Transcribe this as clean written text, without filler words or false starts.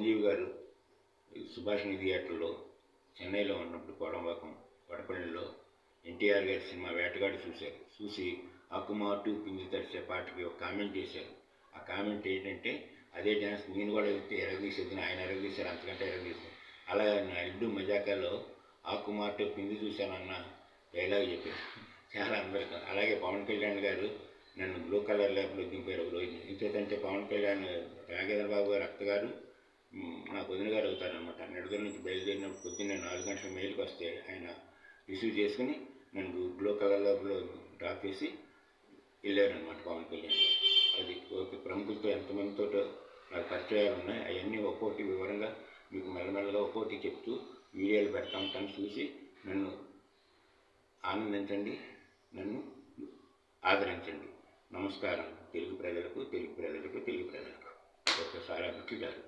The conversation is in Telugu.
సంజీవ్ గారు సుభాషిణి థియేటర్లో చెన్నైలో ఉన్నప్పుడు కోడంబాకం వడపల్లిలో ఎన్టీఆర్ గారి సినిమా వేటగాడు చూసి ఆకుమాటు పిండి తడిసే పాటకి ఒక కామెంట్ చేశారు. ఆ కామెంట్ ఏంటంటే అదే డ్యాన్స్ నేను కూడా వెళ్తే ఎరగదీసేది, ఆయన ఎరగదీశారు, అంతకంటే ఎరగదీశారు. అలాగే నా ఇల్లు మజాకాలో ఆకుమాటు పిండి చూశానన్న డైలాగ్ చెప్పారు చాలా అందరికీ. అలాగే పవన్ కళ్యాణ్ గారు నన్ను బ్లూ కలర్ ల్యాబ్లో దింపారు ఒక రోజు. ఇంకేదంటే పవన్ కళ్యాణ్ రాఘవేంద్ర బాబు గారు అత్తగారు నాకు వదిన గారు అవుతారనమాట. నిడదల నుంచి బయలుదేరినప్పుడు పొద్దున్నే 4 గంటల మెయిల్కి వస్తే ఆయన రిసీవ్ చేసుకుని నన్ను బ్లూ కలర్ ల్యాబ్లో డ్రాప్ చేసి వెళ్ళారనమాట పవన్ కళ్యాణ్. అది ప్రముఖులతో ఎంతమందితో నాకు పరిచయాలు ఉన్నాయి. అవన్నీ ఒక్కొక్కటి వివరంగా మీకు మెల్లమెల్లగా ఒక్కొక్కటి చెప్తూ వీడియోలు పెడతా ఉంటాను. చూసి నన్ను ఆనందించండి, నన్ను ఆదరించండి. నమస్కారం తెలుగు ప్రజలకు. ఒక్కసారి అభివృద్ధి గారు.